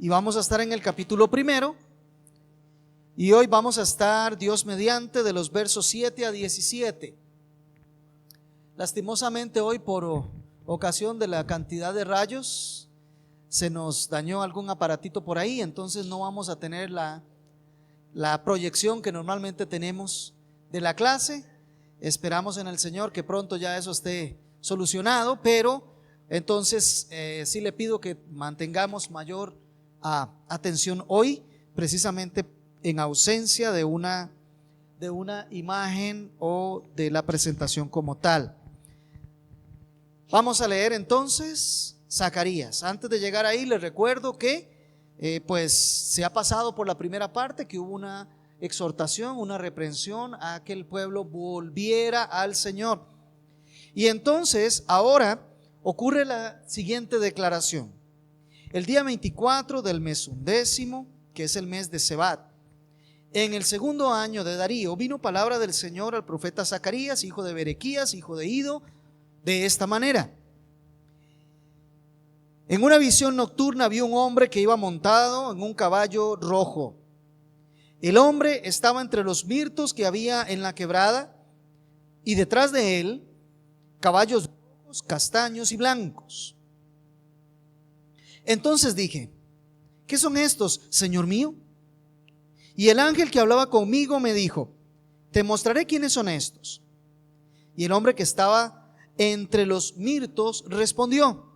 y vamos a estar en el capítulo 1. Y hoy vamos a estar, Dios mediante, de los versos 7 a 17. Lastimosamente hoy, por ocasión de la cantidad de rayos, se nos dañó algún aparatito por ahí, entonces no vamos a tener la proyección que normalmente tenemos de la clase. Esperamos en el Señor que pronto ya eso esté solucionado, pero entonces sí le pido que mantengamos mayor atención hoy, precisamente en ausencia de una imagen o de la presentación como tal. Vamos a leer entonces Zacarías. Antes de llegar ahí, les recuerdo que pues se ha pasado por la primera parte, que hubo una exhortación, una reprensión a que el pueblo volviera al Señor. Y entonces ahora ocurre la siguiente declaración: el día 24 del mes 11, que es el mes de Sebat, en el segundo año de Darío, vino palabra del Señor al profeta Zacarías, hijo de Berequías, hijo de Ido, de esta manera: en una visión nocturna vi un hombre que iba montado en un caballo rojo. El hombre estaba entre los mirtos que había en la quebrada, y detrás de él caballos rojos, castaños y blancos. Entonces dije: ¿qué son estos, Señor mío? Y el ángel que hablaba conmigo me dijo: te mostraré quiénes son estos. Y el hombre que estaba entre los mirtos respondió: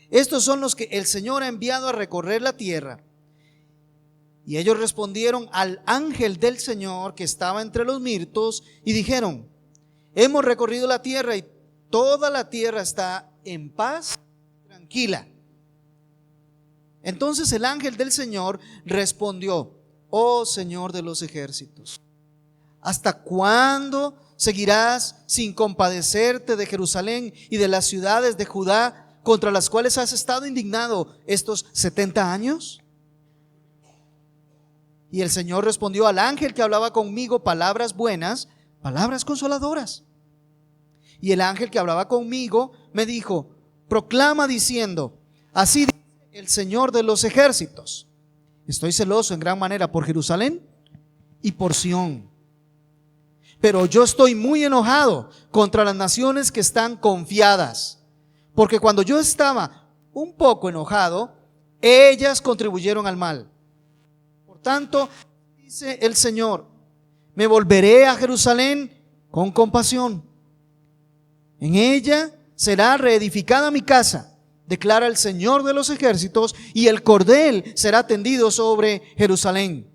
estos son los que el Señor ha enviado a recorrer la tierra. Y ellos respondieron al ángel del Señor que estaba entre los mirtos y dijeron: hemos recorrido la tierra y toda la tierra está en paz, tranquila. Entonces el ángel del Señor respondió: oh Señor de los ejércitos, ¿hasta cuándo seguirás sin compadecerte de Jerusalén y de las ciudades de Judá, contra las cuales has estado indignado estos 70 años? Y el Señor respondió al ángel que hablaba conmigo palabras buenas, palabras consoladoras. Y el ángel que hablaba conmigo me dijo: proclama diciendo, así dice el Señor de los ejércitos: estoy celoso en gran manera por Jerusalén y por Sión, pero yo estoy muy enojado contra las naciones que están confiadas, porque cuando yo estaba un poco enojado, ellas contribuyeron al mal. Por tanto, dice el Señor, me volveré a Jerusalén con compasión. En ella será reedificada mi casa, declara el Señor de los ejércitos, y el cordel será tendido sobre Jerusalén.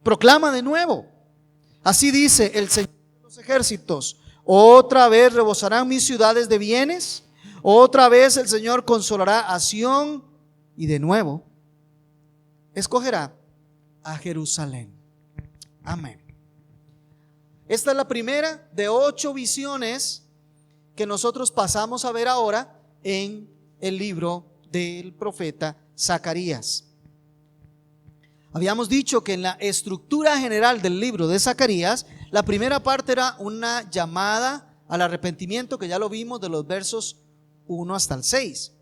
Proclama de nuevo, así dice el Señor de los ejércitos: otra vez rebosarán mis ciudades de bienes, otra vez el Señor consolará a Sión, y de nuevo escogerá a Jerusalén. Amén. Esta es la primera de 8 visiones que nosotros pasamos a ver ahora en el libro del profeta Zacarías. Habíamos dicho que en la estructura general del libro de Zacarías, la primera parte era una llamada al arrepentimiento, que ya lo vimos de los versos 1 hasta el 6.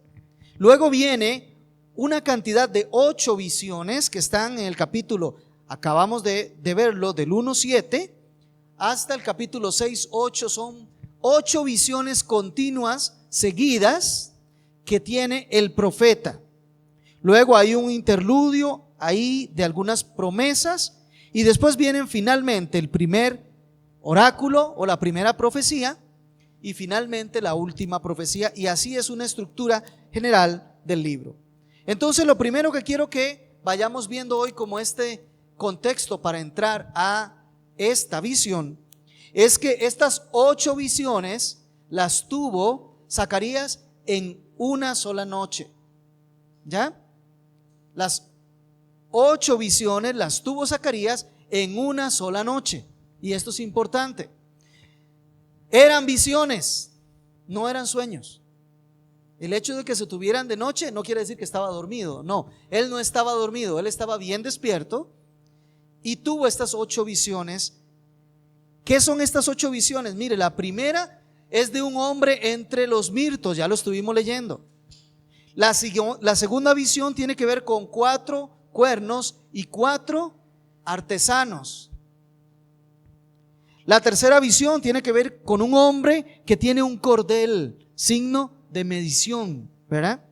Luego viene una cantidad de 8 visiones que están en el capítulo, acabamos de verlo, del 1:7 hasta el capítulo 6:8. Son 8 visiones continuas, seguidas, que tiene el profeta. Luego hay un interludio ahí de algunas promesas, y después vienen finalmente el primer oráculo o la primera profecía, y finalmente la última profecía, y así es una estructura general del libro. Entonces, lo primero que quiero que vayamos viendo hoy como este contexto para entrar a esta visión es que estas 8 visiones las tuvo Zacarías en una sola noche. ¿Ya? Las 8 visiones las tuvo Zacarías en una sola noche, y esto es importante. Eran visiones, no eran sueños. El hecho de que se tuvieran de noche no quiere decir que estaba dormido. No, él no estaba dormido, él estaba bien despierto y tuvo estas 8 visiones. ¿Qué son estas 8 visiones? Mire, la primera es de un hombre entre los mirtos, ya lo estuvimos leyendo. La segunda visión tiene que ver con 4 cuernos y 4 artesanos. La tercera visión tiene que ver con un hombre que tiene un cordel, signo de medición, ¿verdad?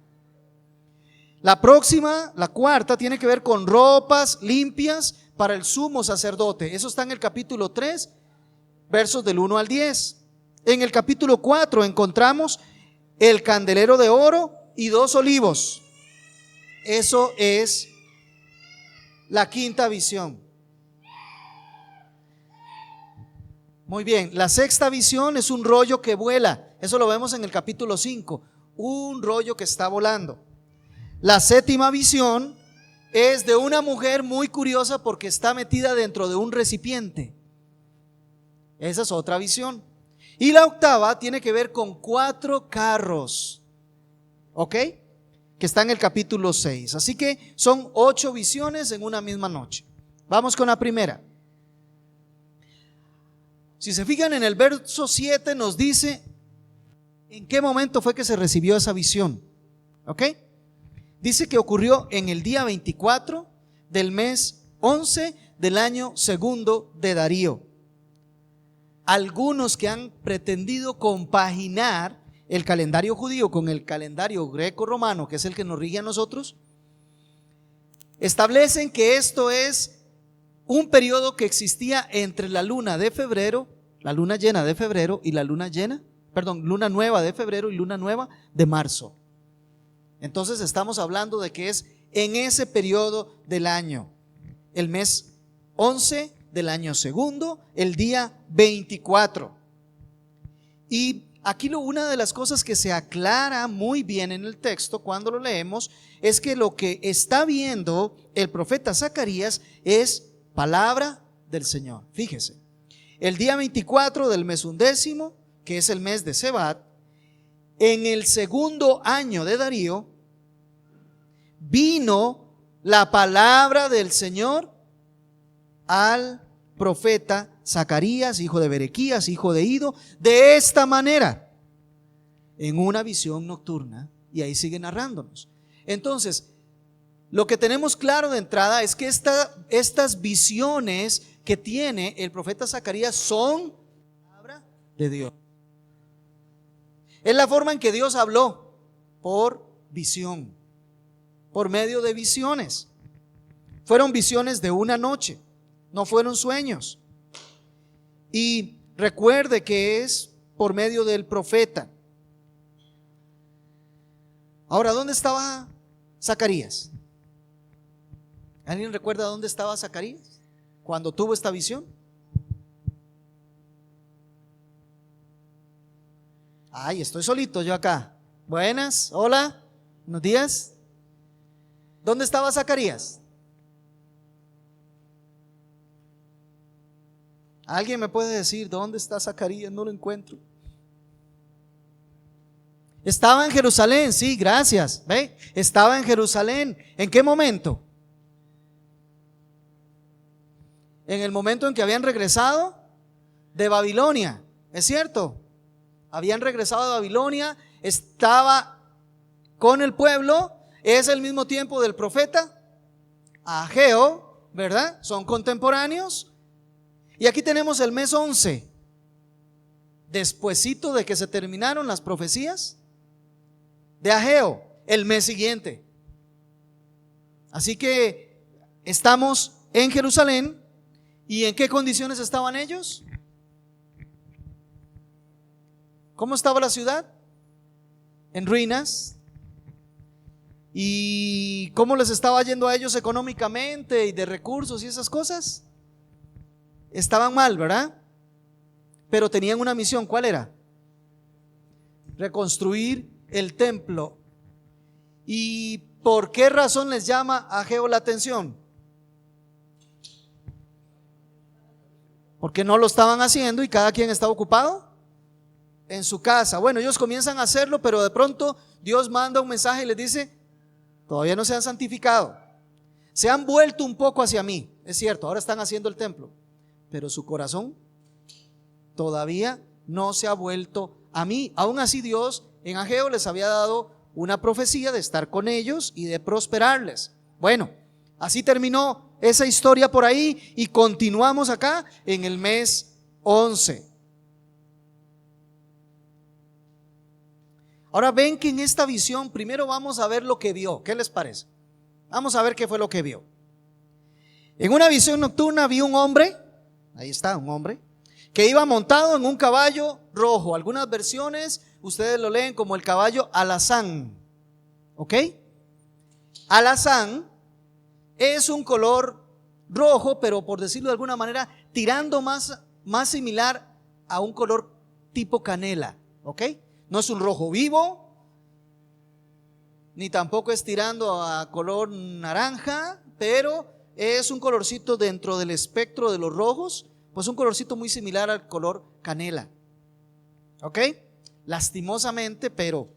La próxima, la cuarta, tiene que ver con ropas limpias para el sumo sacerdote. Eso está en el capítulo 3, versos del 1 al 10. En el capítulo 4 encontramos el candelero de oro y 2 olivos. Eso es la quinta visión. Muy bien, la sexta visión es un rollo que vuela. Eso lo vemos en el capítulo 5, un rollo que está volando. La séptima visión es de una mujer muy curiosa porque está metida dentro de un recipiente. Esa es otra visión. Y la octava tiene que ver con 4 carros, ¿ok? Que está en el capítulo 6. Así que son 8 visiones en una misma noche. Vamos con la primera. Si se fijan en el verso 7 nos dice en qué momento fue que se recibió esa visión, ¿ok? Dice que ocurrió en el día 24 del mes 11 del año segundo de Darío. Algunos que han pretendido compaginar el calendario judío con el calendario greco-romano, que es el que nos rige a nosotros, establecen que esto es un periodo que existía entre la luna de febrero, la luna llena de febrero y la luna nueva de febrero y luna nueva de marzo. Entonces estamos hablando de que es en ese periodo del año, el mes 11 del año segundo, el día 24. Y aquí una de las cosas que se aclara muy bien en el texto cuando lo leemos es que lo que está viendo el profeta Zacarías es palabra del Señor. Fíjese, el día 24 del mes 11, que es el mes de Sebat, en el segundo año de Darío, vino la palabra del Señor al profeta Zacarías, hijo de Berequías, hijo de Ido, de esta manera, en una visión nocturna. Y ahí sigue narrándonos. Entonces, lo que tenemos claro de entrada es que estas visiones que tiene el profeta Zacarías son palabra de Dios. Es la forma en que Dios habló, por visión, por medio de visiones. Fueron visiones de una noche, no fueron sueños. Y recuerde que es por medio del profeta. Ahora, ¿dónde estaba Zacarías? ¿Alguien recuerda dónde estaba Zacarías cuando tuvo esta visión? Ay, estoy solito yo acá. Buenas, hola, buenos días. ¿Dónde estaba Zacarías? ¿Alguien me puede decir dónde está Zacarías? No lo encuentro. Estaba en Jerusalén, sí, gracias. ¿Ve? Estaba en Jerusalén. ¿En qué momento? En el momento en que habían regresado de Babilonia, ¿es cierto? Habían regresado de Babilonia, estaba con el pueblo. Es el mismo tiempo del profeta Ageo, ¿verdad? Son contemporáneos. Y aquí tenemos el mes 11, despuesito de que se terminaron las profecías de Ageo, el mes siguiente. Así que estamos en Jerusalén. ¿Y en qué condiciones estaban ellos? ¿Cómo estaba la ciudad? En ruinas. ¿Y cómo les estaba yendo a ellos económicamente y de recursos y esas cosas? Estaban mal, ¿verdad? Pero tenían una misión. ¿Cuál era? Reconstruir el templo. ¿Y por qué razón les llama a Ageo la atención? Porque no lo estaban haciendo y cada quien estaba ocupado en su casa. Bueno, ellos comienzan a hacerlo, pero de pronto Dios manda un mensaje y les dice: todavía no se han santificado, se han vuelto un poco hacia mí. Es cierto, ahora están haciendo el templo, pero su corazón todavía no se ha vuelto a mí. Aún así, Dios en Ageo les había dado una profecía de estar con ellos y de prosperarles. Bueno, así terminó esa historia por ahí y continuamos acá en el mes 11. Ahora ven que en esta visión primero vamos a ver lo que vio. ¿Qué les parece? Vamos a ver qué fue lo que vio. En una visión nocturna vi un hombre, ahí está, un hombre, que iba montado en un caballo rojo. Algunas versiones ustedes lo leen como el caballo alazán. ¿Ok? Alazán es un color rojo, pero por decirlo de alguna manera, tirando más similar a un color tipo canela. ¿Ok? No es un rojo vivo, ni tampoco es tirando a color naranja, pero es un colorcito dentro del espectro de los rojos, pues un colorcito muy similar al color canela. ¿Ok? Lastimosamente, pero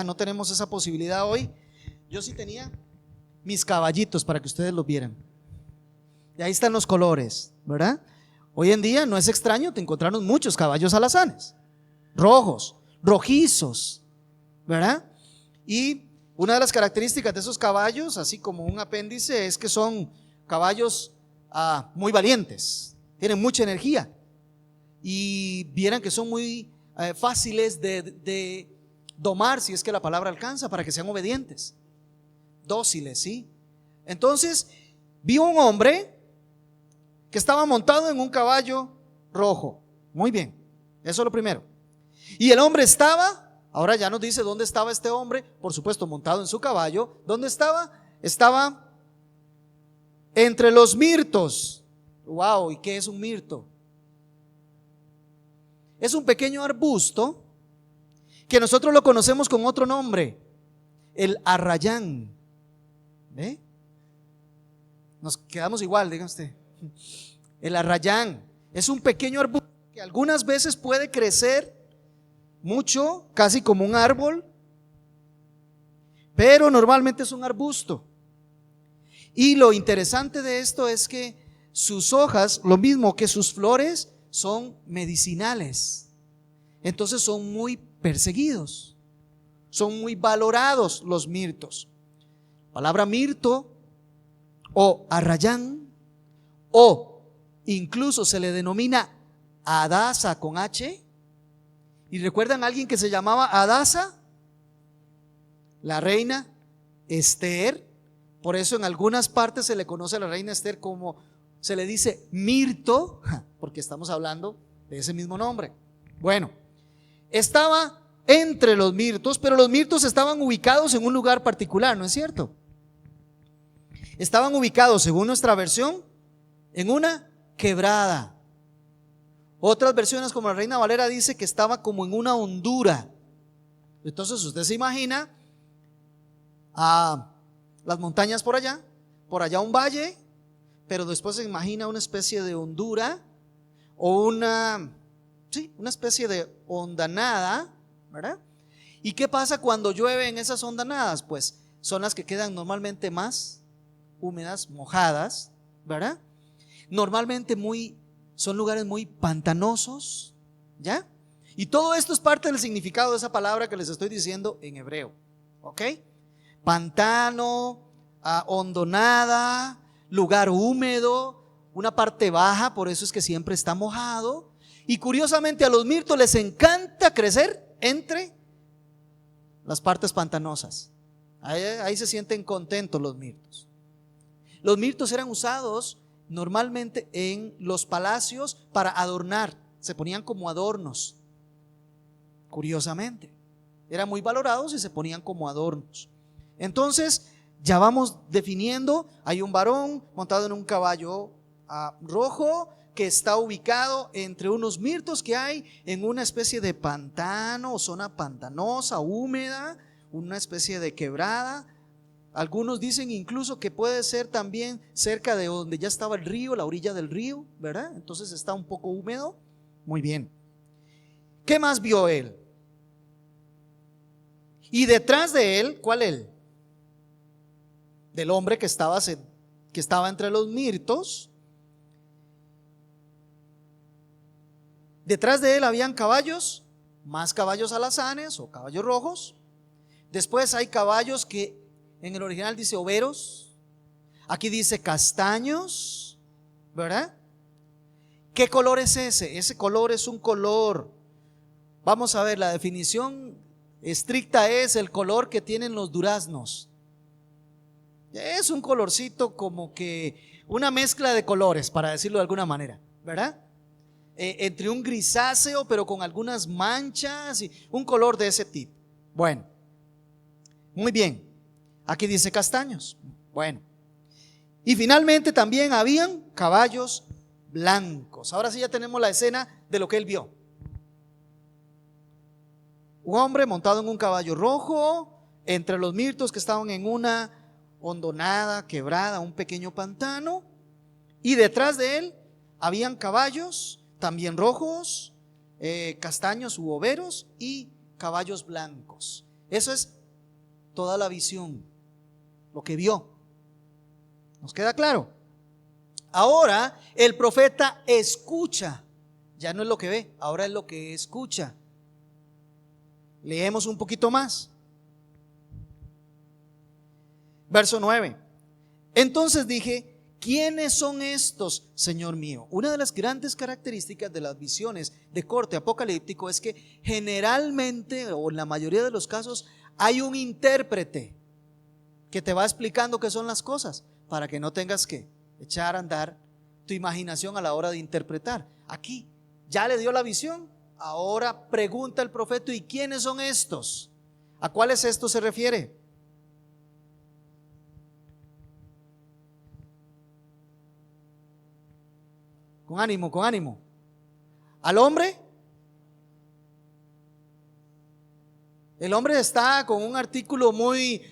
no tenemos esa posibilidad hoy. Yo sí tenía mis caballitos para que ustedes los vieran. Y ahí están los colores, ¿verdad? Hoy en día no es extraño te encontramos muchos caballos alazanes, rojos, rojizos, ¿verdad? Y una de las características de esos caballos, así como un apéndice, es que son caballos muy valientes, tienen mucha energía y vieran que son muy fáciles de domar, si es que la palabra alcanza, para que sean obedientes, dóciles, ¿sí? Entonces vi un hombre que estaba montado en un caballo rojo. Muy bien, eso es lo primero. Y el hombre estaba, ahora ya nos dice dónde estaba este hombre, por supuesto montado en su caballo. ¿Dónde estaba? Estaba entre los mirtos. Wow, ¿y qué es un mirto? Es un pequeño arbusto que nosotros lo conocemos con otro nombre, el arrayán. ¿Ve? Nos quedamos igual, diga usted. El arrayán es un pequeño arbusto que algunas veces puede crecer mucho, casi como un árbol, pero normalmente es un arbusto. Y lo interesante de esto es que sus hojas, lo mismo que sus flores, son medicinales. Entonces son muy perseguidos, son muy valorados los mirtos. Palabra mirto o arrayán, o incluso se le denomina Hadasa con H. ¿Y recuerdan a alguien que se llamaba Hadasa? La reina Esther. Por eso en algunas partes se le conoce a la reina Esther como, se le dice mirto, porque estamos hablando de ese mismo nombre. Bueno, estaba entre los mirtos, pero los mirtos estaban ubicados en un lugar particular, ¿no es cierto? Estaban ubicados, según nuestra versión, en una quebrada. Otras versiones, como la Reina Valera, dice que estaba como en una hondura. Entonces usted se imagina las montañas por allá un valle, pero después se imagina una especie de hondura o una especie de hondanada, ¿verdad? ¿Y qué pasa cuando llueve en esas hondanadas? Pues son las que quedan normalmente más húmedas, mojadas, ¿verdad? Normalmente son lugares muy pantanosos, ¿ya? Y todo esto es parte del significado de esa palabra que les estoy diciendo en hebreo, ¿ok? Pantano, hondonada, lugar húmedo, una parte baja, por eso es que siempre está mojado. Y curiosamente a los mirtos les encanta crecer entre las partes pantanosas. Ahí se sienten contentos los mirtos. Los mirtos eran usados normalmente en los palacios para adornar, se ponían como adornos. Curiosamente, eran muy valorados y se ponían como adornos. Entonces, ya vamos definiendo, hay un varón montado en un caballo rojo que está ubicado entre unos mirtos que hay en una especie de pantano o zona pantanosa, húmeda, una especie de quebrada. Algunos dicen incluso que puede ser también cerca de donde ya estaba el río, la orilla del río, ¿verdad? Entonces está un poco húmedo. Muy bien. ¿Qué más vio él? Y detrás de él, ¿cuál él? Del hombre que estaba entre los mirtos. Detrás de él habían caballos, más caballos alazanes o caballos rojos. Después hay caballos que en el original dice overos. Aquí dice castaños, ¿verdad? ¿Qué color es ese? Ese color es un color. Vamos a ver, la definición estricta es el color que tienen los duraznos. Es un colorcito como que una mezcla de colores, para decirlo de alguna manera, ¿verdad? Entre un grisáceo pero con algunas manchas y un color de ese tipo. Bueno, muy bien. Aquí dice castaños. Bueno. Y finalmente también habían caballos blancos. Ahora sí ya tenemos la escena de lo que él vio. Un hombre montado en un caballo rojo, entre los mirtos que estaban en una hondonada, quebrada, un pequeño pantano, y detrás de él habían caballos también rojos, castaños u overos y caballos blancos. Eso es toda la visión, lo que vio. ¿Nos queda claro? Ahora el profeta escucha, ya no es lo que ve, ahora es lo que escucha. Leemos un poquito más. Verso 9. Entonces dije, ¿quiénes son estos, Señor mío? Una de las grandes características de las visiones de corte apocalíptico es que generalmente, o en la mayoría de los casos, hay un intérprete que te va explicando qué son las cosas, para que no tengas que echar a andar tu imaginación a la hora de interpretar. Aquí ya le dio la visión, ahora pregunta el profeta, ¿y quiénes son estos? ¿A cuáles estos se refiere? Con ánimo, con ánimo. ¿Al hombre? El hombre está con un artículo muy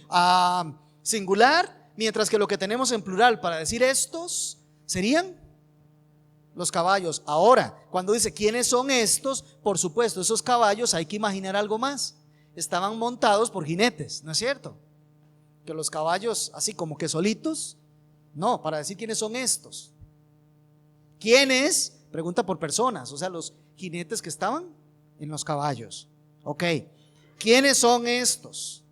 singular, mientras que lo que tenemos en plural para decir estos serían los caballos. Ahora, cuando dice ¿quiénes son estos? Por supuesto, esos caballos hay que imaginar algo más. Estaban montados por jinetes, ¿no es cierto? Que los caballos así como que solitos. No, para decir quiénes son estos. ¿Quiénes? Pregunta por personas, o sea, los jinetes que estaban en los caballos. Ok, ¿quiénes son estos?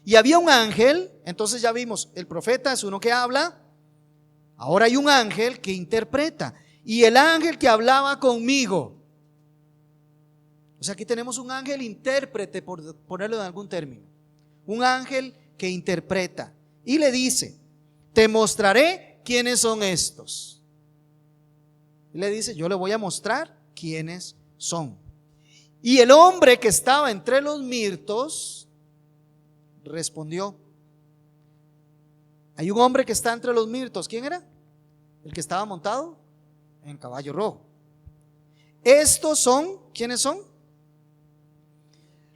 Y había un ángel, entonces ya vimos, el profeta es uno que habla, ahora hay un ángel que interpreta. Y el ángel que hablaba conmigo, o sea, aquí tenemos un ángel intérprete, por ponerlo en algún término, un ángel que interpreta y le dice, te mostraré quiénes son estos. Y le dice, yo le voy a mostrar quiénes son. Y el hombre que estaba entre los mirtos respondió. Hay un hombre que está entre los mirtos. ¿Quién era? El que estaba montado en caballo rojo. Estos son, ¿quiénes son?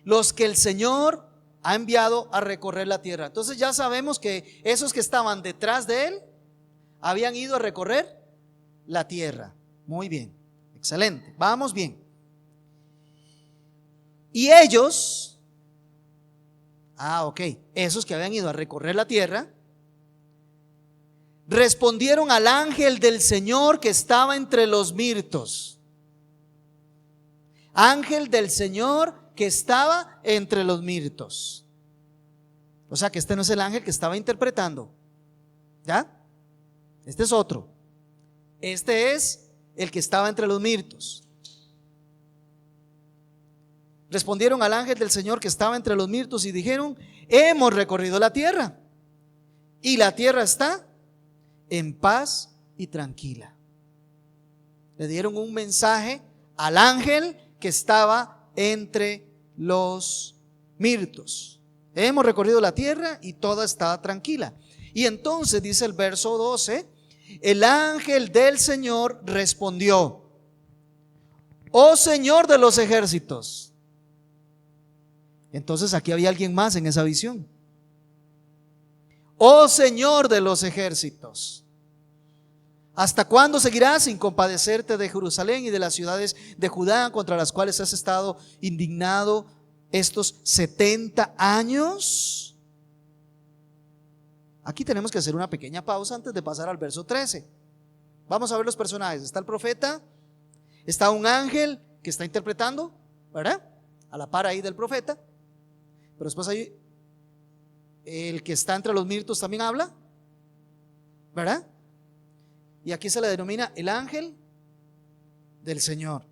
Los que el Señor ha enviado a recorrer la tierra. Entonces ya sabemos que esos que estaban detrás de él habían ido a recorrer la tierra. Muy bien, excelente, vamos bien. Y ellos, esos que habían ido a recorrer la tierra, respondieron al ángel del Señor que estaba entre los mirtos. Ángel del Señor que estaba entre los mirtos. O sea que este no es el ángel que estaba interpretando, ¿ya? Este es otro. Este es el que estaba entre los mirtos. Respondieron al ángel del Señor que estaba entre los mirtos y dijeron, hemos recorrido la tierra y la tierra está en paz y tranquila. Le dieron un mensaje al ángel que estaba entre los mirtos. Hemos recorrido la tierra y toda está tranquila. Y entonces dice el verso 12, el ángel del Señor respondió, oh Señor de los ejércitos. Entonces aquí había alguien más en esa visión. Oh Señor de los ejércitos, ¿hasta cuándo seguirás sin compadecerte de Jerusalén y de las ciudades de Judá contra las cuales has estado indignado estos 70 años? Aquí tenemos que hacer una pequeña pausa antes de pasar al verso 13. Vamos a ver los personajes. Está el profeta, está un ángel que está interpretando, ¿verdad? A la par ahí del profeta. pero después hay el que está entre los mirtos también habla, ¿verdad? Y aquí se le denomina el ángel del Señor.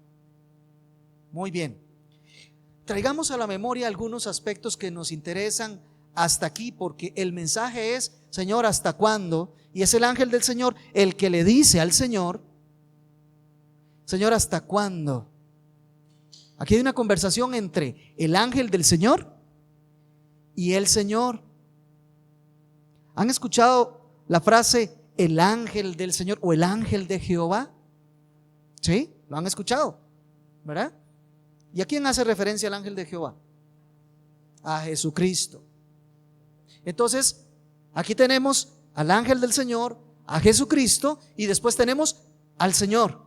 Muy bien. Traigamos a la memoria algunos aspectos que nos interesan hasta aquí, porque el mensaje es: Señor, ¿hasta cuándo? Y es el ángel del Señor el que le dice al Señor: Señor, ¿hasta cuándo? Aquí hay una conversación entre el ángel del Señor y el Señor. ¿Han escuchado la frase el ángel del Señor o el ángel de Jehová? ¿Sí? ¿Lo han escuchado? ¿Verdad? ¿Y a quién hace referencia el ángel de Jehová? A Jesucristo. Entonces, aquí tenemos al ángel del Señor, a Jesucristo, y después tenemos al Señor.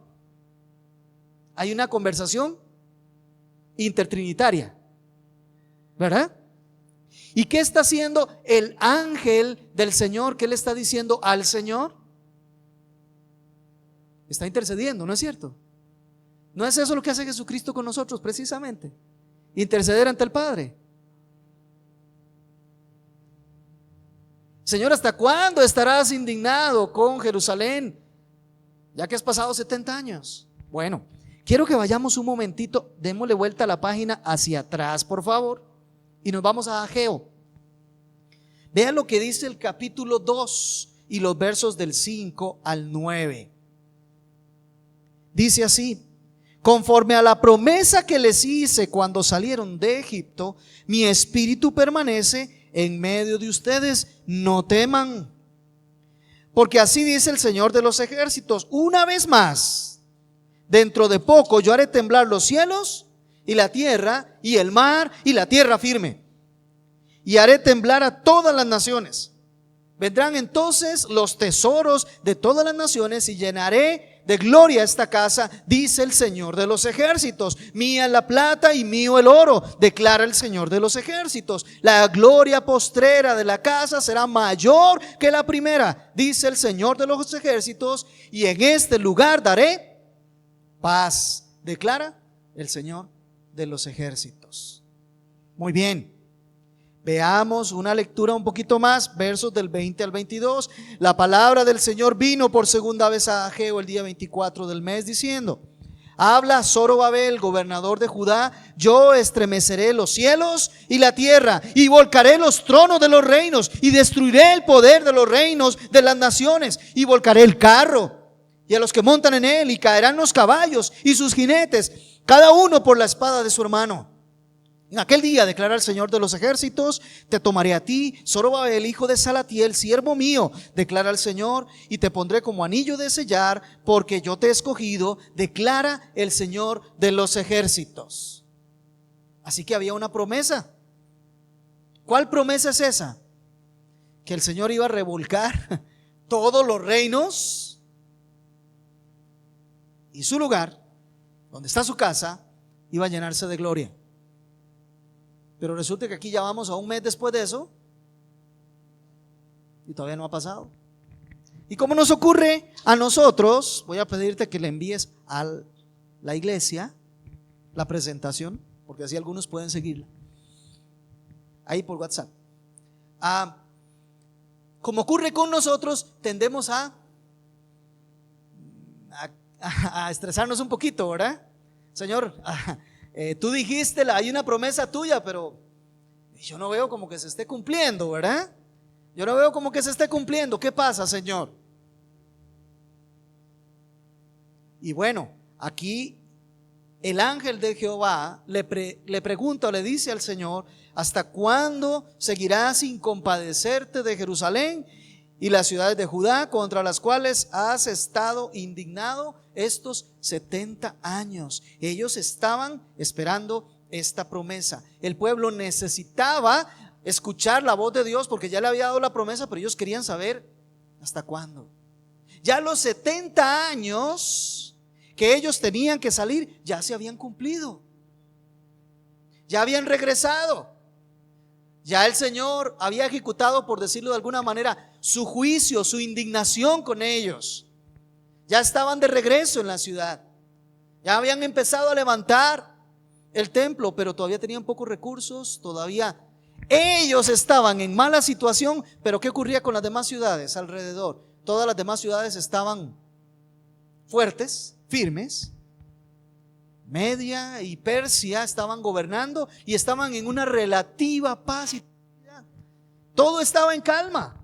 Hay una conversación intertrinitaria, ¿verdad? ¿Y qué está haciendo el ángel del Señor? ¿Qué le está diciendo al Señor? Está intercediendo, ¿no es cierto? ¿No es eso lo que hace Jesucristo con nosotros precisamente? Interceder ante el Padre. Señor, ¿hasta cuándo estarás indignado con Jerusalén? Ya que has pasado 70 años. Bueno, quiero que vayamos un momentito, démosle vuelta a la página hacia atrás, por favor, y nos vamos a Ageo. Vean lo que dice el capítulo 2 y los versos del 5 al 9. Dice así: conforme a la promesa que les hice cuando salieron de Egipto, mi espíritu permanece en medio de ustedes, no teman. Porque así dice el Señor de los ejércitos: una vez más, dentro de poco yo haré temblar los cielos y la tierra y el mar y la tierra firme, y haré temblar a todas las naciones. Vendrán entonces los tesoros de todas las naciones y llenaré de gloria esta casa, dice el Señor de los ejércitos. Mía la plata y mío el oro, declara el Señor de los ejércitos. La gloria postrera de la casa será mayor que la primera, dice el Señor de los ejércitos, y en este lugar daré paz, declara el Señor de los ejércitos. Muy bien. Veamos una lectura un poquito más, versos del 20 al 22. La palabra del Señor vino por segunda vez a Ageo el día 24 del mes, diciendo: habla Zorobabel, gobernador de Judá: yo estremeceré los cielos y la tierra, y volcaré los tronos de los reinos, y destruiré el poder de los reinos de las naciones, y volcaré el carro y a los que montan en él, y caerán los caballos y sus jinetes, cada uno por la espada de su hermano. En aquel día, declara el Señor de los ejércitos, te tomaré a ti, Zorobabel, hijo de Salatiel, siervo mío, declara el Señor, y te pondré como anillo de sellar, porque yo te he escogido, declara el Señor de los ejércitos. Así que había una promesa. ¿Cuál promesa es esa? Que el Señor iba a revolcar todos los reinos, y su lugar, donde está su casa, iba a llenarse de gloria. Pero resulta que aquí ya vamos a un mes después de eso y todavía no ha pasado. Y como nos ocurre a nosotros, voy a pedirte que le envíes a la iglesia la presentación, porque así algunos pueden seguirla ahí por WhatsApp. Como ocurre con nosotros, tendemos a estresarnos un poquito, ¿verdad? Señor, tú dijiste, hay una promesa tuya, pero yo no veo como que se esté cumpliendo, ¿verdad? Yo no veo como que se esté cumpliendo. ¿Qué pasa, Señor? Y bueno, aquí el ángel de Jehová le pregunta o le dice al Señor: ¿hasta cuándo seguirás sin compadecerte de Jerusalén y las ciudades de Judá, contra las cuales has estado indignado estos 70 años? Ellos estaban esperando esta promesa. El pueblo necesitaba escuchar la voz de Dios porque ya le había dado la promesa, pero ellos querían saber hasta cuándo. Ya los 70 años que ellos tenían que salir ya se habían cumplido. Ya habían regresado. Ya el Señor había ejecutado, por decirlo de alguna manera, su juicio, su indignación con ellos. Ya estaban de regreso en la ciudad. Ya habían empezado a levantar el templo, pero todavía tenían pocos recursos. Todavía Ellos estaban en mala situación, pero ¿qué ocurría con las demás ciudades alrededor? Todas las demás ciudades estaban fuertes, firmes. Media y Persia estaban gobernando y estaban en una relativa paz y tranquilidad. Todo estaba en calma.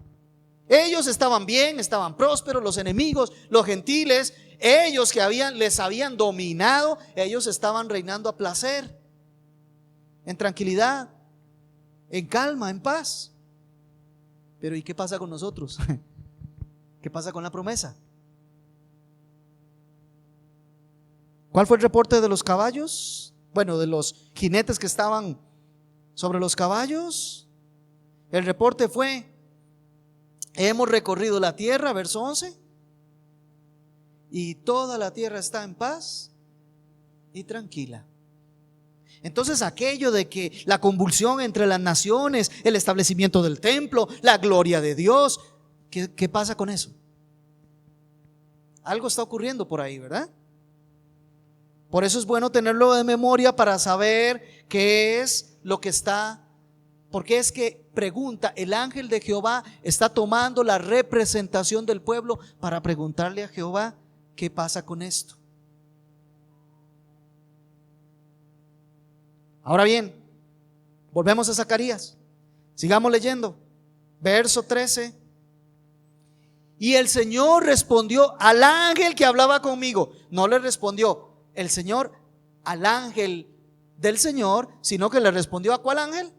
Ellos estaban bien, estaban prósperos. Los enemigos, los gentiles, ellos que les habían dominado, ellos estaban reinando a placer, en tranquilidad, en calma, en paz. Pero ¿y qué pasa con nosotros? ¿Qué pasa con la promesa? ¿Cuál fue el reporte de los caballos? Bueno, de los jinetes que estaban sobre los caballos. El reporte fue: hemos recorrido la tierra, verso 11, y toda la tierra está en paz y tranquila. Entonces aquello de que la convulsión entre las naciones, el establecimiento del templo, la gloria de Dios, ¿qué pasa con eso? Algo está ocurriendo por ahí, ¿verdad? Por eso es bueno tenerlo de memoria para saber qué es lo que está. Porque es que pregunta, el ángel de Jehová está tomando la representación del pueblo para preguntarle a Jehová qué pasa con esto. Ahora bien, volvemos a Zacarías. Sigamos leyendo. Verso 13. Y el Señor respondió al ángel que hablaba conmigo. No le respondió el Señor al ángel del Señor, sino que le respondió ¿a cuál ángel?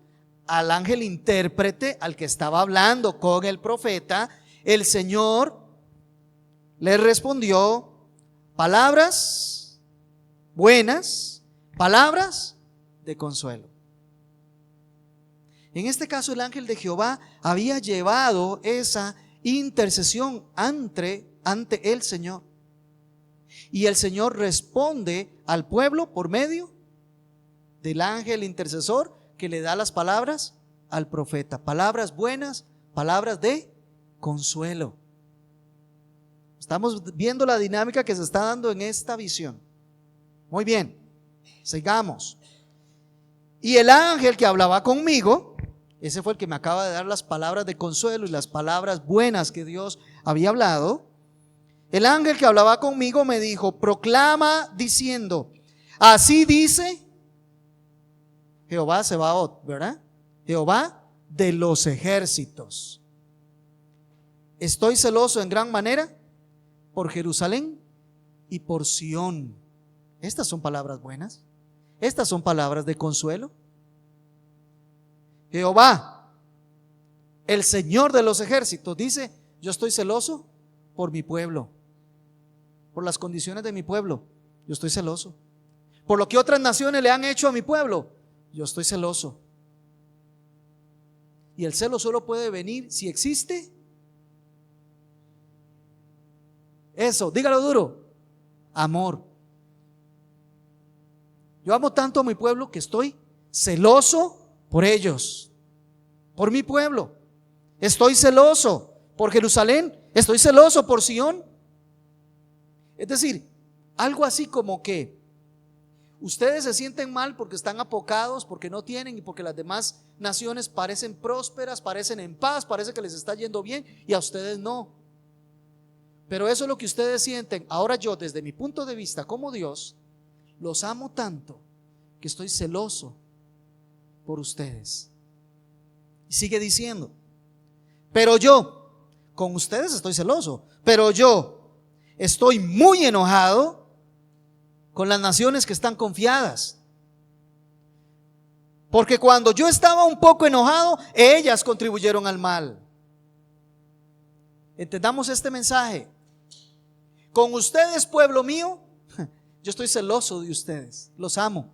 Al ángel intérprete, al que estaba hablando con el profeta. El Señor le respondió palabras buenas, palabras de consuelo. En este caso, el ángel de Jehová había llevado esa intercesión ante el Señor. Y el Señor responde al pueblo por medio del ángel intercesor que le da las palabras al profeta. Palabras buenas, palabras de consuelo. Estamos viendo la dinámica que se está dando en esta visión. Muy bien, sigamos. Y el ángel que hablaba conmigo, ese fue el que me acaba de dar las palabras de consuelo y las palabras buenas que Dios había hablado. El ángel que hablaba conmigo me dijo: proclama diciendo, así dice Jehová Sebaot, ¿verdad? Jehová de los ejércitos. Estoy celoso en gran manera por Jerusalén y por Sión. Estas son palabras buenas. Estas son palabras de consuelo. Jehová, el Señor de los ejércitos, dice: yo estoy celoso por mi pueblo, por las condiciones de mi pueblo. Yo estoy celoso por lo que otras naciones le han hecho a mi pueblo. Yo estoy celoso. Y el celo solo puede venir si existe eso, dígalo duro: amor. Yo amo tanto a mi pueblo que estoy celoso por ellos, por mi pueblo. Estoy celoso por Jerusalén, estoy celoso por Sión. Es decir, algo así como que ustedes se sienten mal porque están apocados, porque no tienen, y porque las demás naciones parecen prósperas, parecen en paz, parece que les está yendo bien y a ustedes no. Pero eso es lo que ustedes sienten. Ahora yo, desde mi punto de vista como Dios, los amo tanto que estoy celoso por ustedes. Y sigue diciendo: pero yo, con ustedes estoy celoso, pero yo estoy muy enojado con las naciones que están confiadas. Porque cuando yo estaba un poco enojado, ellas contribuyeron al mal. Entendamos este mensaje. Con ustedes, pueblo mío, yo estoy celoso de ustedes, los amo.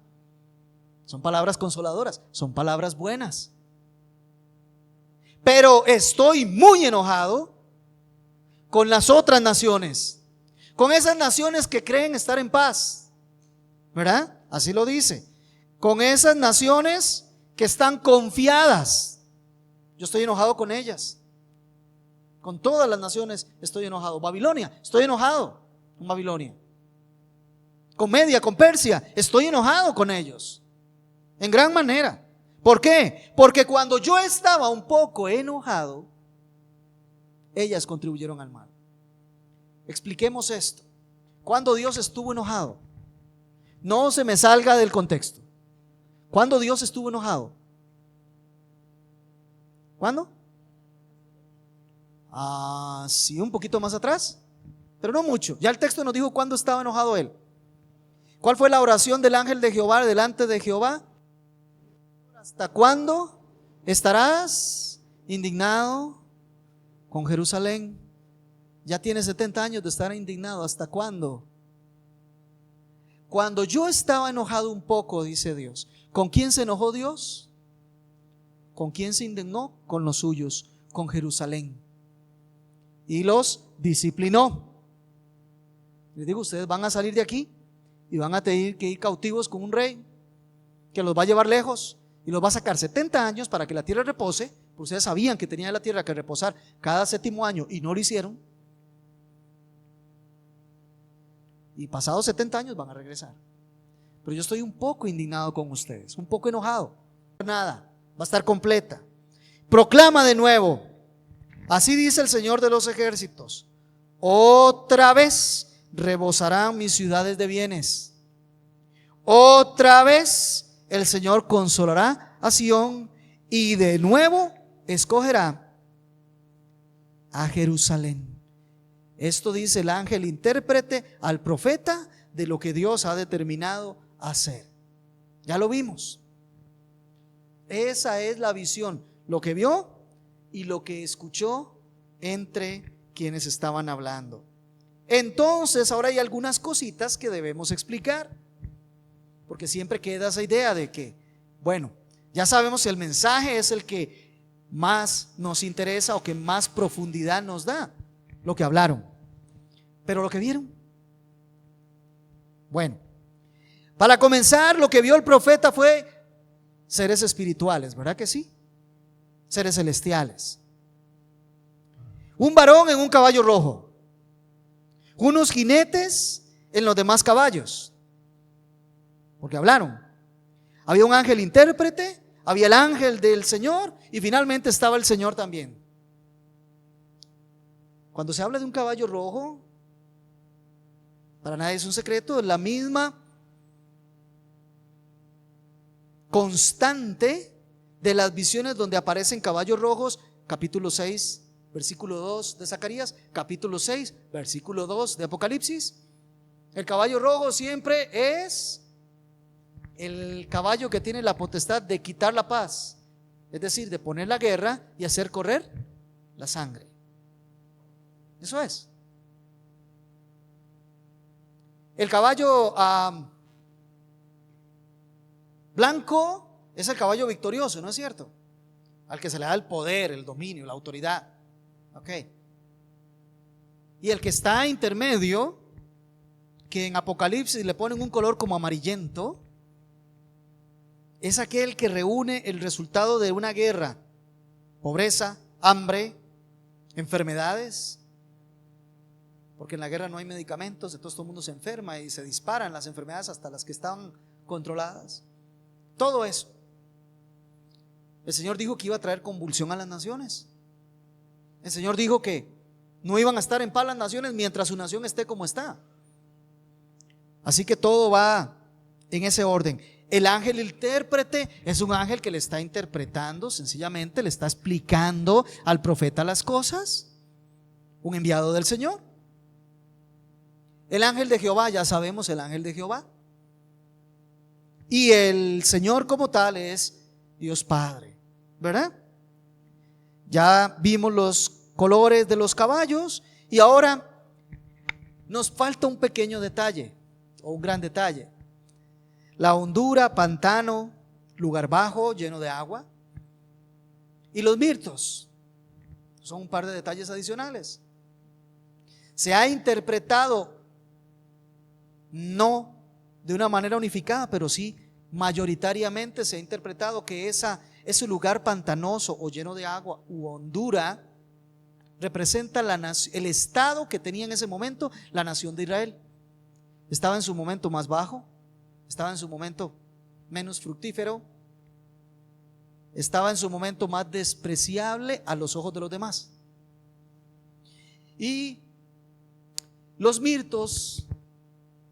Son palabras consoladoras, son palabras buenas. Pero estoy muy enojado con las otras naciones, con esas naciones que creen estar en paz, ¿verdad? Así lo dice. Con esas naciones que están confiadas, yo estoy enojado con ellas. Con todas las naciones estoy enojado. Babilonia, estoy enojado con Babilonia. Con Media, con Persia, estoy enojado con ellos en gran manera, ¿Por qué? Porque cuando yo estaba un poco enojado, ellas contribuyeron al mal. Expliquemos esto. Cuando Dios estuvo enojado, no se me salga del contexto. ¿Cuándo Dios estuvo enojado? ¿Cuándo? Sí, un poquito más atrás, pero no mucho. Ya el texto nos dijo cuándo estaba enojado él. ¿Cuál fue la oración del ángel de Jehová delante de Jehová? ¿Hasta cuándo estarás indignado con Jerusalén? Ya tiene 70 años de estar indignado. ¿Hasta cuándo? Cuando yo estaba enojado un poco, dice Dios. ¿Con quién se enojó Dios? ¿Con quién se indignó? Con los suyos, con Jerusalén. Y los disciplinó. Les digo, ustedes van a salir de aquí y van a tener que ir cautivos con un rey que los va a llevar lejos y los va a sacar 70 años para que la tierra repose. Porque ustedes sabían que tenía la tierra que reposar cada 7º año y no lo hicieron. Y pasados 70 años van a regresar. Pero yo estoy un poco indignado con ustedes, un poco enojado. Nada, va a estar completa. Proclama de nuevo: así dice el Señor de los ejércitos, otra vez rebosarán mis ciudades de bienes. Otra vez el Señor consolará a Sión y de nuevo escogerá a Jerusalén. Esto dice el ángel intérprete al profeta de lo que Dios ha determinado hacer. Ya lo vimos. Esa es la visión, lo que vio y lo que escuchó entre quienes estaban hablando. Entonces ahora hay algunas cositas que debemos explicar, porque siempre queda esa idea de que, bueno, ya sabemos si el mensaje es el que más nos interesa o que más profundidad nos da, lo que hablaron, pero lo que vieron. Bueno, para comenzar, lo que vio el profeta fue seres espirituales, ¿verdad que sí? Seres celestiales. Un varón en un caballo rojo, unos jinetes en los demás caballos, porque hablaron. Había un ángel intérprete, había el ángel del Señor y finalmente estaba el Señor también. Cuando se habla de un caballo rojo, para nadie es un secreto, la misma constante de las visiones donde aparecen caballos rojos, capítulo 6, versículo 2 de Zacarías, capítulo 6, versículo 2 de Apocalipsis. El caballo rojo siempre es el caballo que tiene la potestad de quitar la paz, es decir, de poner la guerra y hacer correr la sangre. Eso es. El caballo blanco es el caballo victorioso, ¿no es cierto? Al que se le da el poder, el dominio, la autoridad. Ok. Y el que está intermedio, que en Apocalipsis le ponen un color como amarillento, es aquel que reúne el resultado de una guerra: pobreza, hambre, enfermedades. Porque en la guerra no hay medicamentos, entonces todo el mundo se enferma y se disparan las enfermedades hasta las que estaban controladas. Todo eso. El Señor dijo que iba a traer convulsión a las naciones. El Señor dijo que no iban a estar en paz las naciones mientras su nación esté como está. Así que todo va en ese orden. El ángel intérprete es un ángel que le está interpretando, sencillamente le está explicando al profeta las cosas. Un enviado del Señor. El ángel de Jehová, ya sabemos, el ángel de Jehová. Y el Señor como tal es Dios Padre, ¿verdad? Ya vimos los colores de los caballos y ahora nos falta un pequeño detalle o un gran detalle. La hondura, pantano, lugar bajo, lleno de agua. Y los mirtos son un par de detalles adicionales. Se ha interpretado no de una manera unificada, pero sí mayoritariamente se ha interpretado que ese lugar pantanoso o lleno de agua u hondura representa el estado que tenía en ese momento la nación de Israel. Estaba en su momento más bajo, estaba en su momento menos fructífero, estaba en su momento más despreciable a los ojos de los demás. Y los mirtos,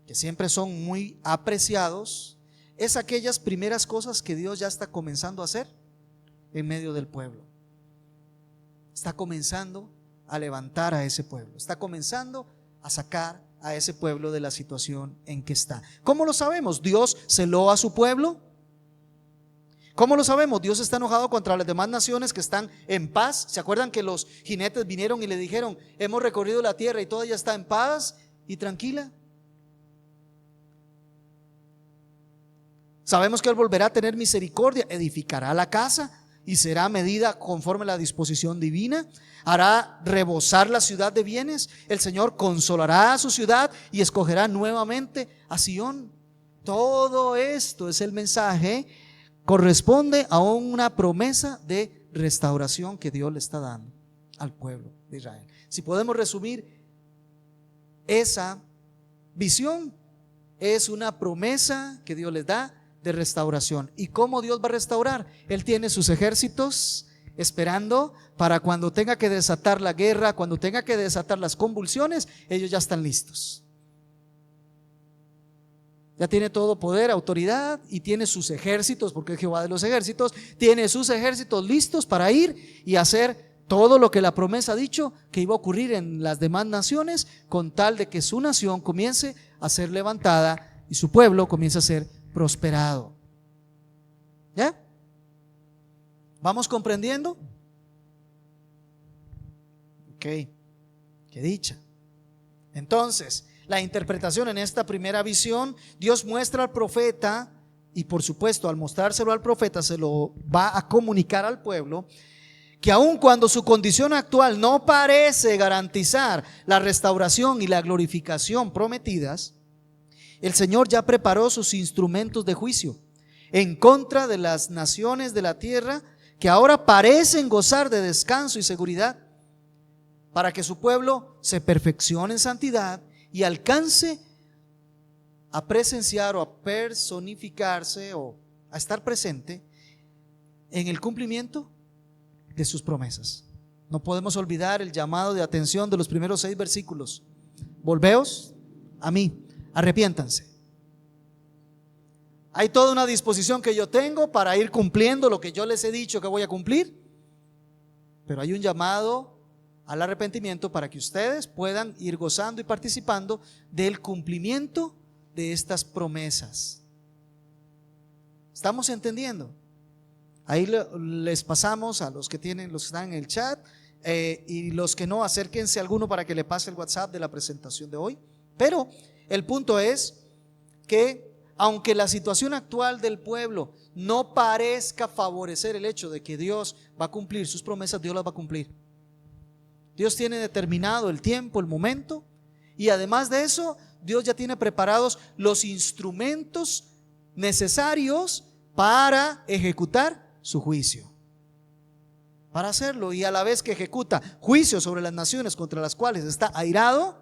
que siempre son muy apreciados, es aquellas primeras cosas que Dios ya está comenzando a hacer en medio del pueblo. Está comenzando a levantar a ese pueblo, está comenzando a sacar a ese pueblo de la situación en que está. ¿Cómo lo sabemos? ¿Dios celó a su pueblo? ¿Cómo lo sabemos? Dios está enojado contra las demás naciones que están en paz. ¿Se acuerdan que los jinetes vinieron y le dijeron: hemos recorrido la tierra y toda ella está en paz y tranquila? Sabemos que Él volverá a tener misericordia, edificará la casa y será medida conforme a la disposición divina, hará rebosar la ciudad de bienes, el Señor consolará a su ciudad y escogerá nuevamente a Sión. Todo esto es el mensaje, corresponde a una promesa de restauración que Dios le está dando al pueblo de Israel. Si podemos resumir, esa visión es una promesa que Dios les da de restauración. ¿Y cómo Dios va a restaurar? Él tiene sus ejércitos esperando para cuando tenga que desatar la guerra, cuando tenga que desatar las convulsiones, ellos ya están listos. Ya tiene todo poder, autoridad, y tiene sus ejércitos, porque es Jehová de los ejércitos, tiene sus ejércitos listos para ir y hacer todo lo que la promesa ha dicho que iba a ocurrir en las demás naciones, con tal de que su nación comience a ser levantada y su pueblo comience a ser prosperado. ¿Ya? ¿Vamos comprendiendo? Ok, qué dicha. Entonces, la interpretación en esta primera visión, Dios muestra al profeta, y por supuesto al mostrárselo al profeta se lo va a comunicar al pueblo, que aun cuando su condición actual no parece garantizar la restauración y la glorificación prometidas, el Señor ya preparó sus instrumentos de juicio en contra de las naciones de la tierra que ahora parecen gozar de descanso y seguridad, para que su pueblo se perfeccione en santidad y alcance a presenciar o a personificarse o a estar presente en el cumplimiento de sus promesas. No podemos olvidar el llamado de atención de los primeros 6 versículos: volveos a mí, arrepiéntanse. Hay toda una disposición que yo tengo para ir cumpliendo lo que yo les he dicho que voy a cumplir, pero hay un llamado al arrepentimiento para que ustedes puedan ir gozando y participando del cumplimiento de estas promesas. ¿Estamos entendiendo? Ahí les pasamos a los que tienen, los que están en el chat, y los que no, acérquense a alguno para que le pase el WhatsApp de la presentación de hoy. Pero el punto es que aunque la situación actual del pueblo no parezca favorecer el hecho de que Dios va a cumplir sus promesas, Dios las va a cumplir. Dios tiene determinado el tiempo, el momento, y además de eso, Dios ya tiene preparados los instrumentos necesarios para ejecutar su juicio. Para hacerlo, y a la vez que ejecuta juicio sobre las naciones contra las cuales está airado,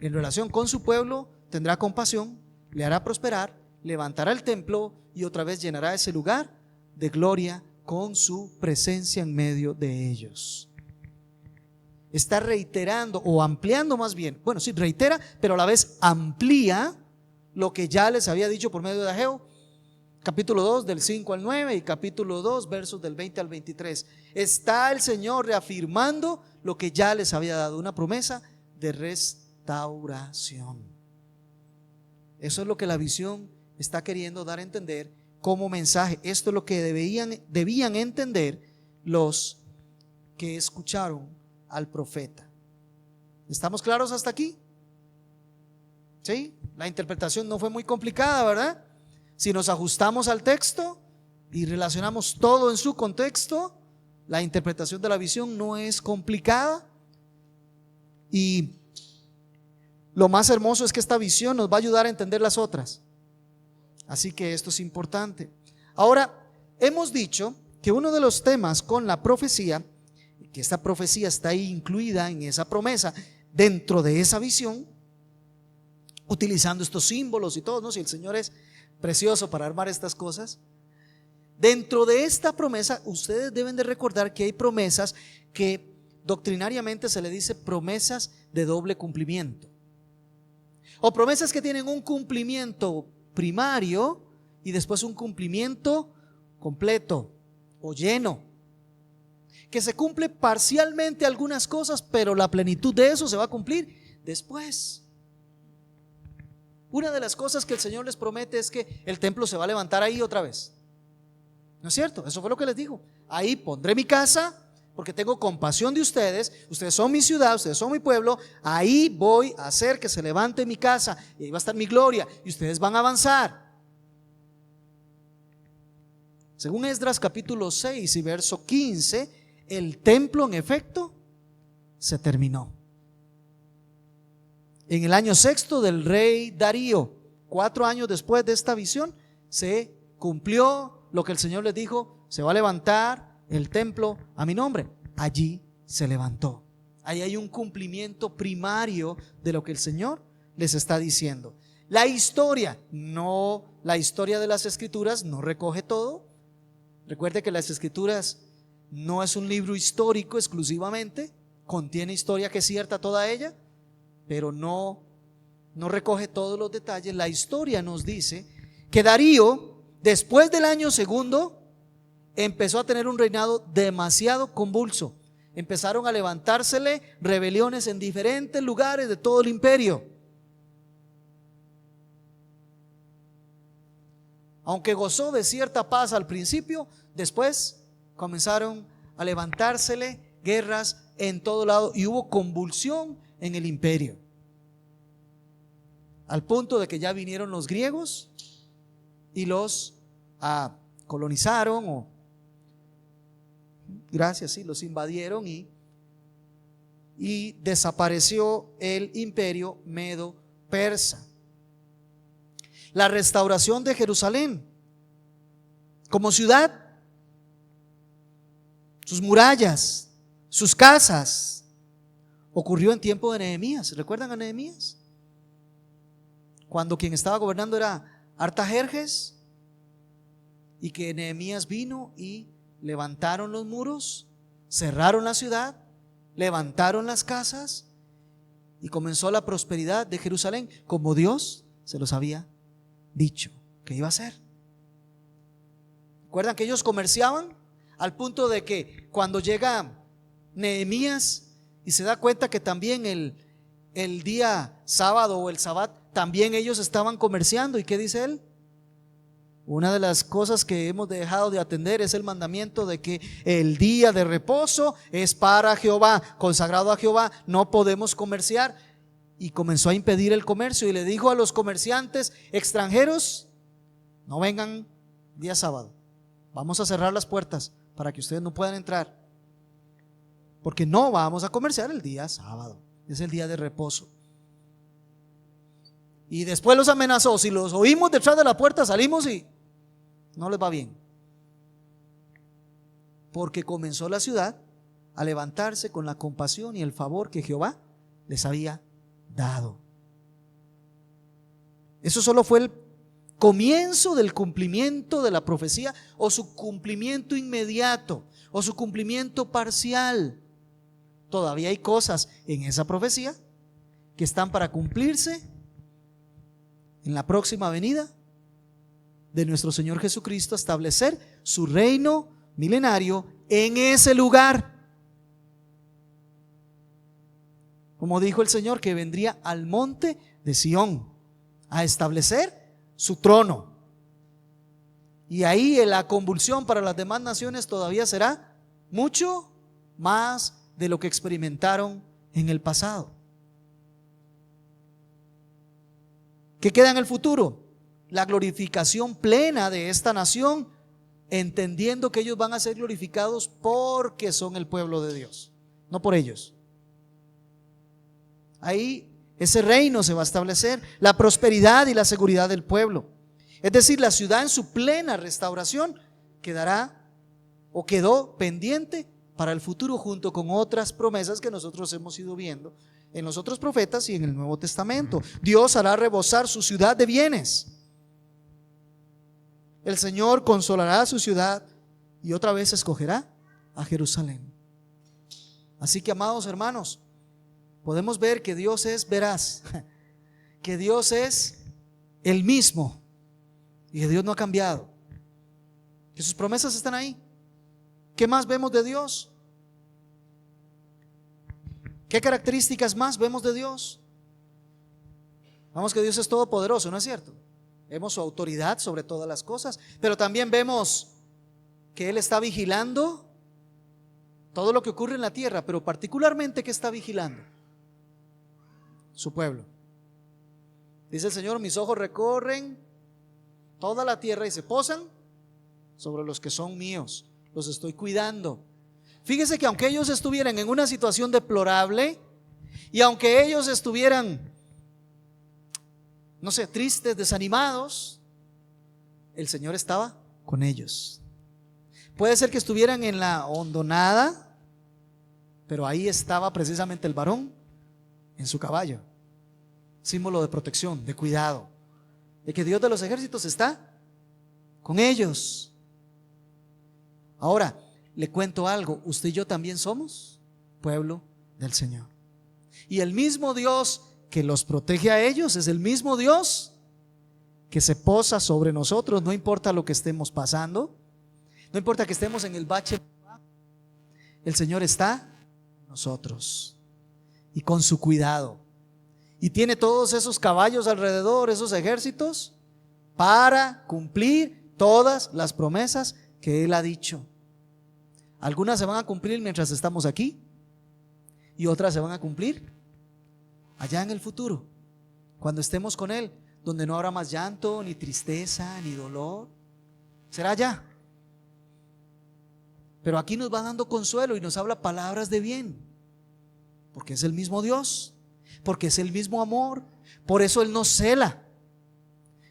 en relación con su pueblo tendrá compasión, le hará prosperar, levantará el templo y otra vez llenará ese lugar de gloria con su presencia en medio de ellos. Está reiterando o ampliando, más bien, bueno, sí, reitera, pero a la vez amplía lo que ya les había dicho por medio de Ageo, capítulo 2 del 5 al 9 y capítulo 2 versos del 20 al 23. Está el Señor reafirmando lo que ya les había dado, una promesa de restauración. Eso es lo que la visión está queriendo dar a entender como mensaje. Esto es lo que debían entender los que escucharon al profeta. ¿Estamos claros hasta aquí? ¿Sí? La interpretación no fue muy complicada, ¿verdad? Si nos ajustamos al texto y relacionamos todo en su contexto, la interpretación de la visión no es complicada. Y lo más hermoso es que esta visión nos va a ayudar a entender las otras. Así que esto es importante. Ahora, hemos dicho que uno de los temas con la profecía, que esta profecía está ahí incluida en esa promesa, dentro de esa visión, utilizando estos símbolos y todo, ¿no? Si el Señor es precioso para armar estas cosas. Dentro de esta promesa, ustedes deben de recordar que hay promesas que doctrinariamente se le dice promesas de doble cumplimiento, o promesas que tienen un cumplimiento primario y después un cumplimiento completo o lleno, que se cumple parcialmente algunas cosas, pero la plenitud de eso se va a cumplir después. Una de las cosas que el Señor les promete es que el templo se va a levantar ahí otra vez. ¿No es cierto? Eso fue lo que les dijo. Ahí pondré mi casa porque tengo compasión de ustedes. Ustedes son mi ciudad, ustedes son mi pueblo. Ahí voy a hacer que se levante mi casa y ahí va a estar mi gloria y ustedes van a avanzar. Según Esdras capítulo 6 y verso 15, el templo en efecto se terminó. En el año sexto del rey Darío, 4 años después de esta visión, se cumplió lo que el Señor les dijo: se va a levantar el templo a mi nombre. Allí se levantó. Ahí hay un cumplimiento primario de lo que el Señor les está diciendo. La historia de las Escrituras no recoge todo. Recuerde que las Escrituras no es un libro histórico exclusivamente, contiene historia que es cierta toda ella, pero no recoge todos los detalles. La historia nos dice que Darío, después del año segundo, empezó a tener un reinado demasiado convulso. Empezaron a levantársele rebeliones en diferentes lugares de todo el imperio. Aunque gozó de cierta paz al principio, después comenzaron a levantársele guerras en todo lado y hubo convulsión en el imperio, al punto de que ya vinieron los griegos y los colonizaron, los invadieron y desapareció el imperio medo-persa. La restauración de Jerusalén como ciudad, sus murallas, sus casas, ocurrió en tiempo de Nehemías. ¿Recuerdan a Nehemías? Cuando quien estaba gobernando era Artajerjes, y que Nehemías vino y levantaron los muros, cerraron la ciudad, levantaron las casas y comenzó la prosperidad de Jerusalén, como Dios se los había dicho que iba a ser. ¿Recuerdan que ellos comerciaban al punto de que cuando llega Nehemías y se da cuenta que también el día sábado o el sabbat también ellos estaban comerciando? ¿Y qué dice él? Una de las cosas que hemos dejado de atender es el mandamiento de que el día de reposo es para Jehová, consagrado a Jehová, no podemos comerciar. Y comenzó a impedir el comercio y le dijo a los comerciantes extranjeros: no vengan día sábado, vamos a cerrar las puertas para que ustedes no puedan entrar, porque no vamos a comerciar el día sábado, es el día de reposo. Y después los amenazó: si los oímos detrás de la puerta salimos y no les va bien, porque comenzó la ciudad a levantarse con la compasión y el favor que Jehová les había dado. Eso solo fue el comienzo del cumplimiento de la profecía, o su cumplimiento inmediato, o su cumplimiento parcial. Todavía hay cosas en esa profecía que están para cumplirse en la próxima venida de nuestro Señor Jesucristo, a establecer su reino milenario en ese lugar. Como dijo el Señor, que vendría al monte de Sión a establecer su trono. Y ahí la convulsión para las demás naciones todavía será mucho más de lo que experimentaron en el pasado. ¿Qué queda en el futuro? La glorificación plena de esta nación, entendiendo que ellos van a ser glorificados porque son el pueblo de Dios, no por ellos. Ahí ese reino se va a establecer, la prosperidad y la seguridad del pueblo. Es decir, la ciudad en su plena restauración quedará o quedó pendiente para el futuro, junto con otras promesas que nosotros hemos ido viendo en los otros profetas y en el Nuevo Testamento. Dios hará rebosar su ciudad de bienes. El Señor consolará a su ciudad y otra vez escogerá a Jerusalén. Así que, amados hermanos, podemos ver que Dios es veraz, que Dios es el mismo y que Dios no ha cambiado, que sus promesas están ahí. ¿Qué más vemos de Dios? ¿Qué características más vemos de Dios? Vamos que Dios es todopoderoso, ¿no es cierto? Vemos su autoridad sobre todas las cosas, pero también vemos que Él está vigilando todo lo que ocurre en la tierra, pero particularmente, ¿qué está vigilando? Su pueblo. Dice el Señor: mis ojos recorren toda la tierra y se posan sobre los que son míos. Los estoy cuidando. Fíjese que aunque ellos estuvieran en una situación deplorable y aunque ellos estuvieran, no sé, tristes, desanimados, el Señor estaba con ellos. Puede ser que estuvieran en la hondonada, pero ahí estaba precisamente el varón en su caballo, símbolo de protección, de cuidado, de que Dios de los ejércitos está con ellos. Ahora, le cuento algo: usted y yo también somos pueblo del Señor. Y el mismo Dios que los protege a ellos es el mismo Dios que se posa sobre nosotros, no importa lo que estemos pasando, no importa que estemos en el bache, el Señor está con nosotros y con su cuidado. Y tiene todos esos caballos alrededor, esos ejércitos, para cumplir todas las promesas que Él ha dicho. Algunas se van a cumplir mientras estamos aquí y otras se van a cumplir allá en el futuro, cuando estemos con Él, donde no habrá más llanto, ni tristeza, ni dolor. Será allá. Pero aquí nos va dando consuelo y nos habla palabras de bien, porque es el mismo Dios, porque es el mismo amor. Por eso Él nos cela.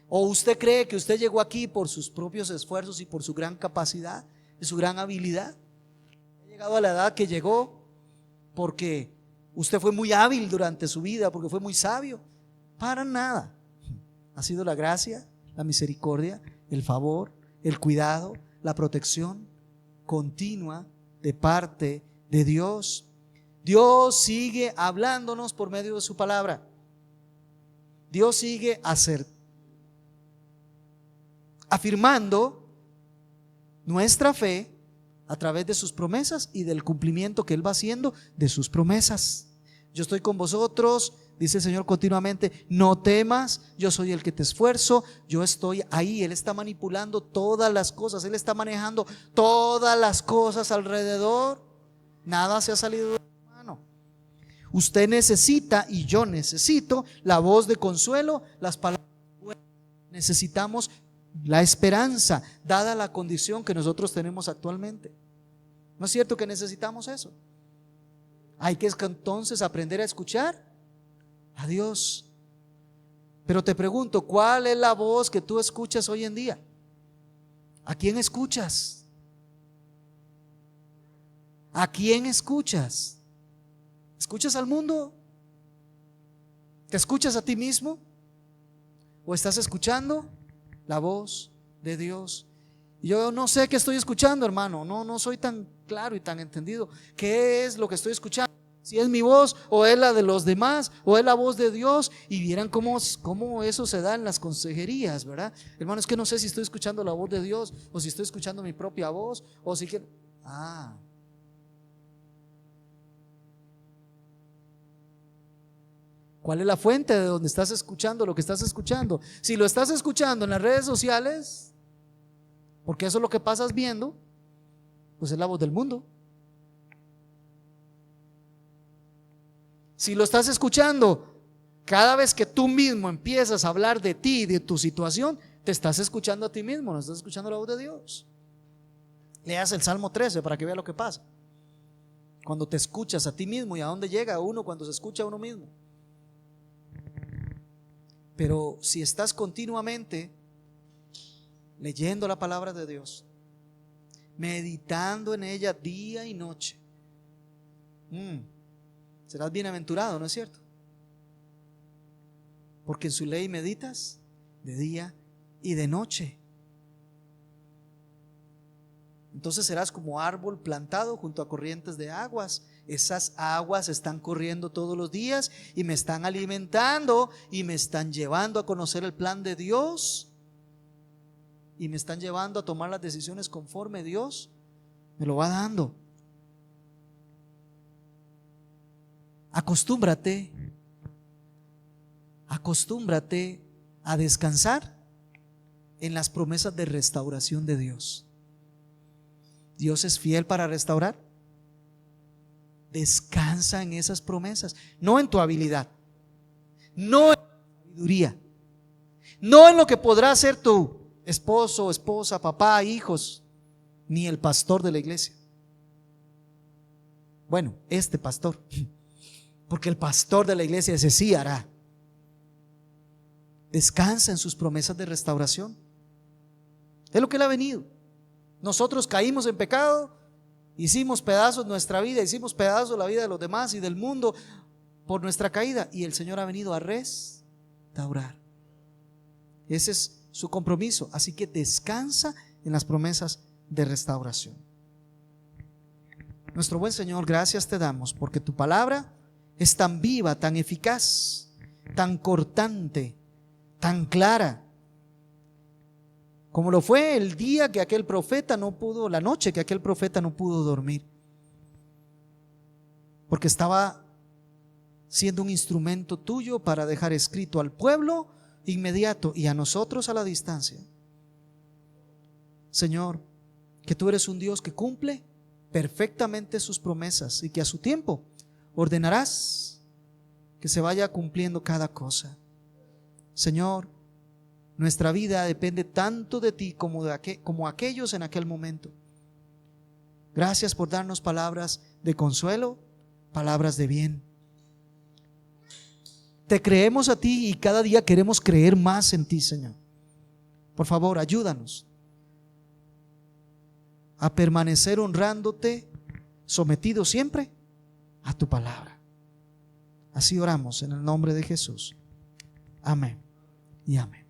¿O usted cree que usted llegó aquí por sus propios esfuerzos y por su gran capacidad y su gran habilidad? ¿Ha llegado a la edad que llegó porque usted fue muy hábil durante su vida, porque fue muy sabio? Para nada. Ha sido la gracia, la misericordia, el favor, el cuidado, la protección continua de parte de Dios. Dios sigue hablándonos por medio de su palabra. Dios sigue afirmando nuestra fe a través de sus promesas y del cumplimiento que Él va haciendo de sus promesas. Yo estoy con vosotros, dice el Señor continuamente, no temas, yo soy el que te esfuerzo, yo estoy ahí. Él está manipulando todas las cosas, Él está manejando todas las cosas alrededor. Nada se ha salido de su mano. Usted necesita y yo necesito la voz de consuelo, las palabras buenas. Necesitamos la esperanza, dada la condición que nosotros tenemos actualmente. ¿No es cierto que necesitamos eso? Hay que entonces aprender a escuchar a Dios. Pero te pregunto, ¿cuál es la voz que tú escuchas hoy en día? ¿A quién escuchas? ¿A quién escuchas? ¿Escuchas al mundo? ¿Te escuchas a ti mismo? ¿O estás escuchando la voz de Dios? Yo no sé qué estoy escuchando, hermano. No soy tan claro y tan entendido. ¿Qué es lo que estoy escuchando? Si es mi voz o es la de los demás o es la voz de Dios. Y vieran cómo eso se da en las consejerías, ¿verdad? Hermano, es que no sé si estoy escuchando la voz de Dios o si estoy escuchando mi propia voz o si quiero. ¿Cuál es la fuente de donde estás escuchando lo que estás escuchando? Si lo estás escuchando en las redes sociales, porque eso es lo que pasas viendo, pues es la voz del mundo. Si lo estás escuchando cada vez que tú mismo empiezas a hablar de ti y de tu situación, te estás escuchando a ti mismo, no estás escuchando la voz de Dios. Leas el Salmo 13 para que vea lo que pasa cuando te escuchas a ti mismo y a dónde llega uno cuando se escucha a uno mismo. Pero si estás continuamente leyendo la palabra de Dios, meditando en ella día y noche, serás bienaventurado, ¿no es cierto? Porque en su ley meditas de día y de noche. Entonces serás como árbol plantado junto a corrientes de aguas. Esas aguas están corriendo todos los días y me están alimentando y me están llevando a conocer el plan de Dios y me están llevando a tomar las decisiones conforme Dios me lo va dando. Acostúmbrate a descansar en las promesas de restauración de Dios. Dios es fiel para restaurar. Descansa en esas promesas, no en tu habilidad, no en tu sabiduría, no en lo que podrá hacer tu esposo, esposa, papá, hijos, ni el pastor de la iglesia. Bueno, este pastor, porque el pastor de la iglesia ese sí hará. Descansa en sus promesas de restauración. Es lo que Él ha venido. Nosotros caímos en pecado, hicimos pedazos nuestra vida, hicimos pedazos la vida de los demás y del mundo por nuestra caída, y el Señor ha venido a restaurar. Ese es su compromiso. Así que descansa en las promesas de restauración. Nuestro buen Señor, gracias te damos porque tu palabra es tan viva, tan eficaz, tan cortante, tan clara, como lo fue el día que aquel profeta no pudo, la noche que aquel profeta no pudo dormir, porque estaba siendo un instrumento tuyo para dejar escrito al pueblo inmediato y a nosotros a la distancia. Señor, que tú eres un Dios que cumple perfectamente sus promesas y que a su tiempo ordenarás que se vaya cumpliendo cada cosa. Señor, nuestra vida depende tanto de ti como aquellos en aquel momento. Gracias por darnos palabras de consuelo, palabras de bien. Te creemos a ti y cada día queremos creer más en ti, Señor. Por favor, ayúdanos a permanecer honrándote, sometidos siempre a tu palabra. Así oramos en el nombre de Jesús. Amén y amén.